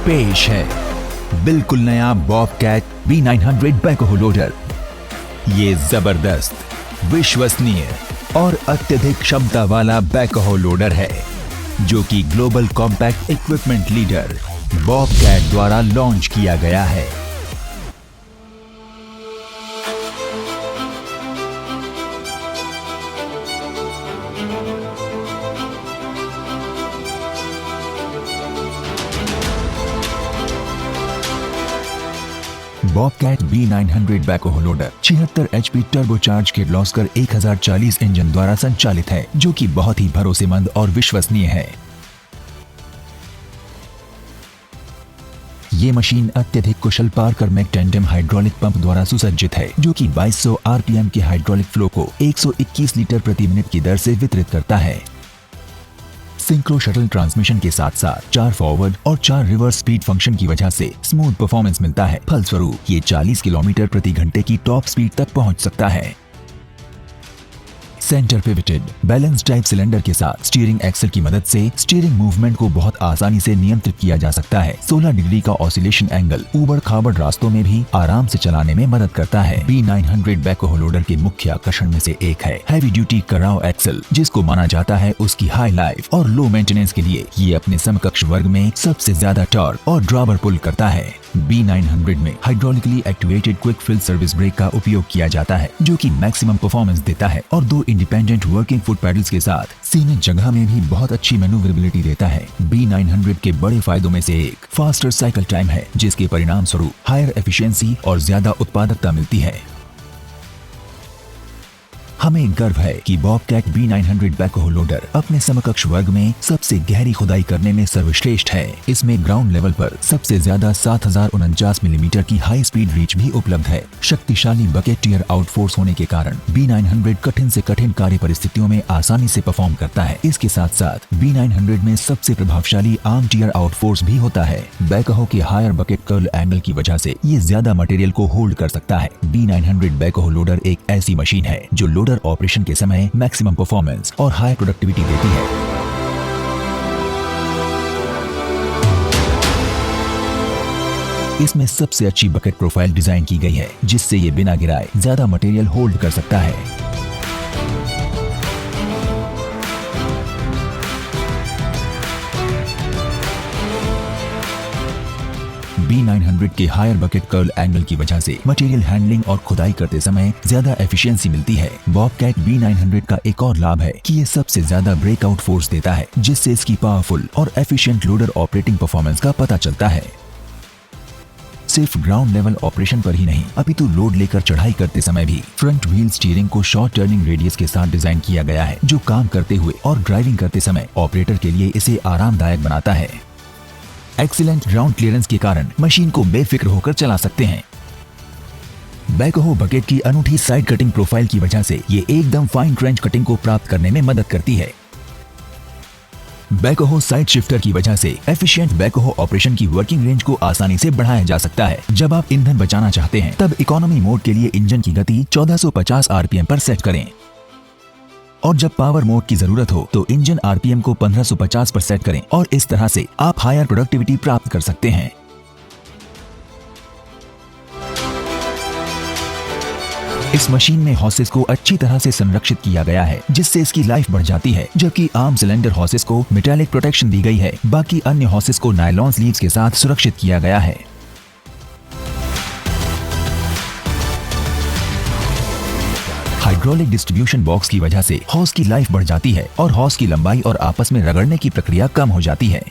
पेश है बिल्कुल नया बॉबकैट B900 बैकहो लोडर। ये जबरदस्त, विश्वसनीय और अत्यधिक क्षमता वाला बैकहो लोडर है जो कि global compact equipment leader Bobcat द्वारा लॉन्च किया गया है। Bobcat B900 backhoe loader 76 HP turbocharge Kirloskar 1040 engine द्वारा संचालित है जो कि बहुत ही भरोसेमंद और विश्वसनीय है। ये मशीन अत्यधिक कुशल पार्कर मैग्नेटियम हाइड्रोलिक पंप द्वारा सुसज्जित है जो कि 2200 RPM के हाइड्रोलिक फ्लो को 121 लीटर प्रति मिनट की दर से वितरित करता है। सिंक्रो शटल ट्रांसमिशन के साथ साथ 4 फॉरवर्ड और 4 रिवर्स स्पीड फंक्शन की वजह से स्मूथ परफॉर्मेंस मिलता है। फलस्वरूप ये 40 किलोमीटर प्रति घंटे की टॉप स्पीड तक पहुंच सकता है। Centre pivoted balance type cylinder के साथ स्टीयरिंग एक्सल की मदद से स्टीयरिंग मूवमेंट को बहुत आसानी से नियंत्रित किया जा सकता है। 16 डिग्री का ऑसिलेशन एंगल ऊबड़ खाबड़ रास्तों में भी आराम से चलाने में मदद करता है। B900 बैकहो लोडर के मुख्य आकर्षण में से एक है हैवी ड्यूटी कराओ एक्सल, जिसको माना जाता है उसकी हाई लाइफ और लो मेंटेनेंस के लिए ये अपने समकक्ष वर्ग में सबसे ज्यादा टॉर्क और ड्रॉबर पुल करता है। B900 में hydraulically activated quick fill service brake का उपयोग किया जाता है जो कि मैक्सिमम परफॉर्मेंस देता है और 2 इंडिपेंडेंट वर्किंग फुट पैडल्स के साथ सीमित जगह में भी बहुत अच्छी मैन्यूवरेबिलिटी देता है। B900 के बड़े फायदों में से एक फास्टर साइकिल टाइम है जिसके परिणाम स्वरूप हायर एफिशिएंसी और ज्यादा उत्पादकता मिलती है। हमें गर्व है कि बॉबकैट B900 बैकहो लोडर अपने समकक्ष वर्ग में सबसे गहरी खुदाई करने में सर्वश्रेष्ठ है। इसमें ग्राउंड लेवल पर सबसे ज्यादा 7049 मिलीमीटर की हाई स्पीड रीच भी उपलब्ध है। शक्तिशाली बकेट टियर आउट फोर्स होने के कारण B900 कठिन से कठिन कार्य परिस्थितियों में आसानी से परफॉर्म करता है। इसके साथ साथ B900 में सबसे प्रभावशाली आर्म टियर आउट फोर्स भी होता है। बैकहो के हायर बकेट कर्ल एंगल की वजह से ये ज्यादा मटेरियल को होल्ड कर सकता है। B900 बैकहो लोडर एक ऐसी मशीन है जो लोडर ऑपरेशन के समय मैक्सिमम परफॉर्मेंस और हाई प्रोडक्टिविटी देती है। इसमें सबसे अच्छी बकेट प्रोफाइल डिजाइन की गई है जिससे ये बिना गिराए ज्यादा मटेरियल होल्ड कर सकता है। B900 के हायर बकेट कर्ल एंगल की वजह से मटेरियल हैंडलिंग और खुदाई करते समय ज्यादा एफिशिएंसी मिलती है। बॉबकैट B900 का एक और लाभ है कि ये सबसे ज्यादा ब्रेकआउट फोर्स देता है जिससे इसकी पावरफुल और एफिशिएंट लोडर ऑपरेटिंग परफॉर्मेंस का पता चलता है। सिर्फ ग्राउंड लेवल ऑपरेशन पर ही नहीं अपितु लोड लेकर चढ़ाई करते समय भी फ्रंट व्हील स्टीयरिंग को शॉर्ट टर्निंग रेडियस के साथ डिजाइन किया गया है जो काम करते हुए और ड्राइविंग करते समय ऑपरेटर के लिए इसे आरामदायक बनाता है। एक्सीलेंट ग्राउंड क्लियरेंस के कारण मशीन को बेफिक्र होकर चला सकते हैं। बैकहो बकेट की अनूठी साइड कटिंग प्रोफाइल की वजह से ये एकदम फाइन ट्रेंच कटिंग को प्राप्त करने में मदद करती है। बैकहो साइड शिफ्टर की वजह से एफिशिएंट बैकहो ऑपरेशन की वर्किंग रेंज को आसानी से बढ़ाया जा सकता है। जब आप ईंधन बचाना चाहते हैं तब इकोनॉमी मोड के लिए इंजन की गति 1450 RPM पर सेट करें और जब पावर मोड की जरूरत हो तो इंजन RPM को 1550 पर सेट करें और इस तरह से आप हायर प्रोडक्टिविटी प्राप्त कर सकते हैं। इस मशीन में हॉसेस को अच्छी तरह से संरक्षित किया गया है जिससे इसकी लाइफ बढ़ जाती है। जबकि आर्म सिलेंडर हॉसेस को मेटालिक प्रोटेक्शन दी गई है, बाकी अन्य हॉसेस को नायलॉन स्लीव्स के साथ सुरक्षित किया गया है। हाइड्रोलिक डिस्ट्रीब्यूशन बॉक्स की वजह से हॉस की लाइफ बढ़ जाती है और हॉस की लंबाई और आपस में रगड़ने की प्रक्रिया कम हो जाती है।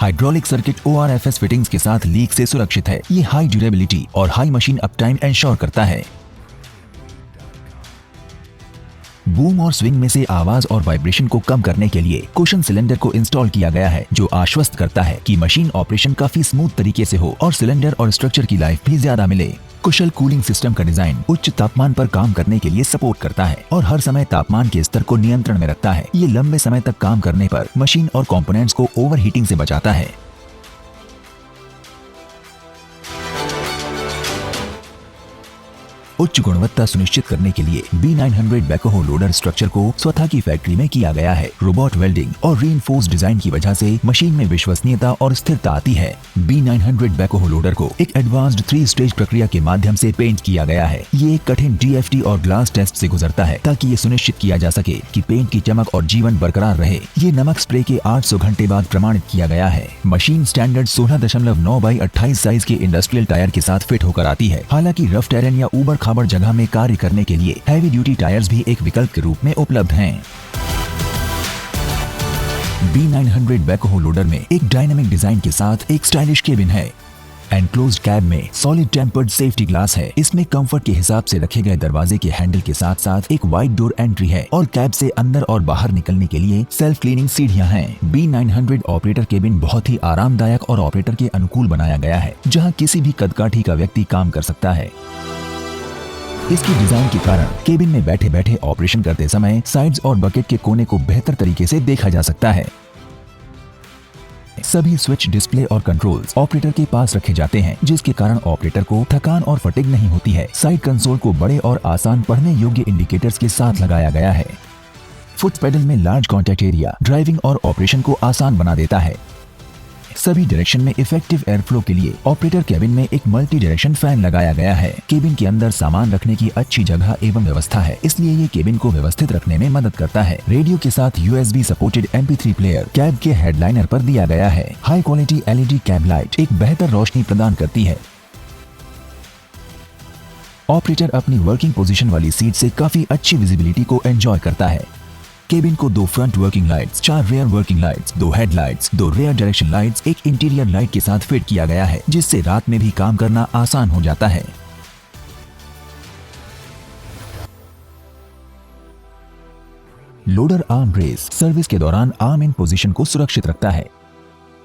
हाइड्रोलिक सर्किट ORFS फिटिंग्स के साथ लीक से सुरक्षित है। ये हाई ड्यूरेबिलिटी और हाई मशीन अपटाइम इंश्योर करता है। बूम और स्विंग में से आवाज और वाइब्रेशन को कम करने के लिए कुशन सिलेंडर को इंस्टॉल किया गया है जो आश्वस्त करता है कि मशीन ऑपरेशन काफी स्मूथ तरीके से हो और सिलेंडर और स्ट्रक्चर की लाइफ भी ज्यादा मिले। कुशल कूलिंग सिस्टम का डिजाइन उच्च तापमान पर काम करने के लिए सपोर्ट करता है और हर समय तापमान के स्तर को नियंत्रण में रखता है। ये लंबे समय तक काम करने पर मशीन और कंपोनेंट्स को ओवरहीटिंग से बचाता है। उच्च गुणवत्ता सुनिश्चित करने के लिए B900 बैकहो लोडर स्ट्रक्चर को स्वतः की फैक्ट्री में किया गया है। रोबोट वेल्डिंग और रीइंफोर्स्ड डिजाइन की वजह से मशीन में विश्वसनीयता और स्थिरता आती है। B900 बैकहो लोडर को एक एडवांस्ड 3 स्टेज प्रक्रिया के माध्यम से पेंट किया गया है। ये एक कठिन DFT और ग्लास टेस्ट से गुजरता है ताकि ये सुनिश्चित किया जा सके कि पेंट की चमक और जीवन बरकरार रहे। ये नमक स्प्रे के 800 घंटे बाद प्रमाणित किया गया है। मशीन स्टैंडर्ड 16.9 बाई 28 साइज के इंडस्ट्रियल टायर के साथ फिट होकर आती है। हालांकि रफ टेरेन या ऊबड़ खाबड़ जगह में कार्य करने के लिए हैवी ड्यूटी टायर्स भी एक विकल्प के रूप में उपलब्ध हैं। B900 बैकहो लोडर में एक डायनामिक डिजाइन के साथ एक स्टाइलिश केबिन है। एनक्लोज्ड कैब में सॉलिड टेम्पर्ड सेफ्टी ग्लास है। इसमें कंफर्ट के हिसाब से रखे गए दरवाजे के हैंडल के साथ साथ एक वाइड डोर एंट्री है और कैब से अंदर और बाहर निकलने के लिए सेल्फ क्लीनिंग सीढ़ियां हैं। B900 ऑपरेटर केबिन बहुत ही आरामदायक और ऑपरेटर के अनुकूल बनाया गया है, जहां किसी भी कदकाठी का व्यक्ति काम कर सकता है। इसकी डिजाइन के कारण केबिन में बैठे बैठे ऑपरेशन करते समय साइड्स और बकेट के कोने को बेहतर तरीके से देखा जा सकता है। सभी स्विच, डिस्प्ले और कंट्रोल्स ऑपरेटर के पास रखे जाते हैं, जिसके कारण ऑपरेटर को थकान और फटीग नहीं होती है। साइड कंसोल को बड़े और आसान पढ़ने योग्य इंडिकेटर्स के साथ लगाया गया है। फुट पेडल में लार्ज कॉन्टैक्ट एरिया ड्राइविंग और ऑपरेशन को आसान बना देता है। सभी डायरेक्शन में इफेक्टिव एयर फ्लो के लिए ऑपरेटर केबिन में एक मल्टी डायरेक्शन फैन लगाया गया है। केबिन के अंदर सामान रखने की अच्छी जगह एवं व्यवस्था है, इसलिए ये केबिन को व्यवस्थित रखने में मदद करता है। रेडियो के साथ USB supported MP3 player cab के हेडलाइनर पर दिया गया है। High quality LED cab light एक बेहतर रोशनी प्रदान करती है। ऑपरेटर अपनी वर्किंग पोजीशन वाली सीट से काफी अच्छी विजिबिलिटी को एंजॉय करता है। केबिन को 2 front working lights, 4 rear working lights, 2 headlights, 2 rear direction lights, एक इंटीरियर लाइट के साथ फिट किया गया है, जिससे रात में भी काम करना आसान हो जाता है। लोडर आर्म रेस सर्विस के दौरान आर्म इन पोजीशन को सुरक्षित रखता है।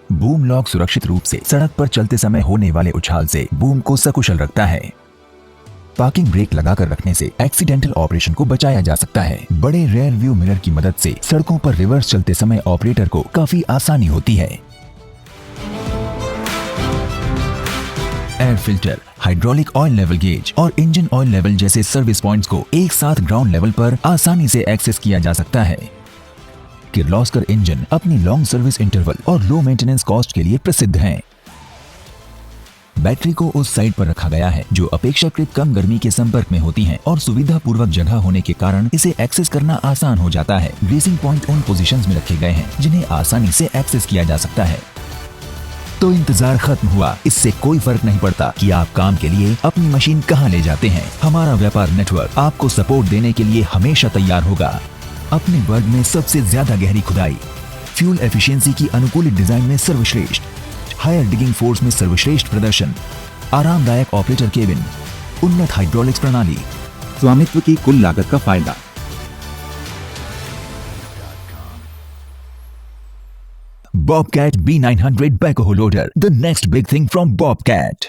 बूम लॉक सुरक्षित रूप से सड़क पर चलते समय होने वाले उछाल से बूम को सकुशल रखता है। पार्किंग ब्रेक लगाकर रखने से एक्सीडेंटल ऑपरेशन को बचाया जा सकता है। बड़े रेयर व्यू मिरर की मदद से सड़कों पर रिवर्स चलते समय ऑपरेटर को काफी आसानी होती है। Air filter, hydraulic oil level gauge और इंजन ऑयल लेवल जैसे सर्विस पॉइंट्स को एक साथ ग्राउंड लेवल पर आसानी से एक्सेस किया जा सकता है। किर्लोस्कर इंजन अपनी लॉन्ग सर्विस इंटरवल और लो मेंटेनेंस कॉस्ट के लिए प्रसिद्ध हैं। बैटरी को उस साइड पर रखा गया है जो अपेक्षाकृत कम गर्मी के संपर्क में होती है और सुविधा पूर्वक जगह होने के कारण इसे एक्सेस करना आसान हो जाता है। ग्रीसिंग पॉइंट उन पोजीशंस में रखे गए हैं जिन्हें आसानी से एक्सेस किया जा सकता है। तो इंतजार खत्म हुआ। इससे कोई फर्क नहीं पड़ता कि आप काम के लिए अपनी मशीन कहां ले जाते हैं। हमारा व्यापार नेटवर्क आपको सपोर्ट देने के लिए हमेशा तैयार होगा। अपने वर्ग में सबसे ज्यादा गहरी खुदाई, फ्यूल एफिशिएंसी की अनुकूलित डिजाइन में सर्वश्रेष्ठ, हायर डिगिंग फोर्स में सर्वश्रेष्ठ प्रदर्शन, आरामदायक ऑपरेटर केबिन, उन्नत हाइड्रोलिक्स प्रणाली, स्वामित्व की कुल लागत का फायदा। Bobcat B900 backhoe loader, the next big thing from Bobcat.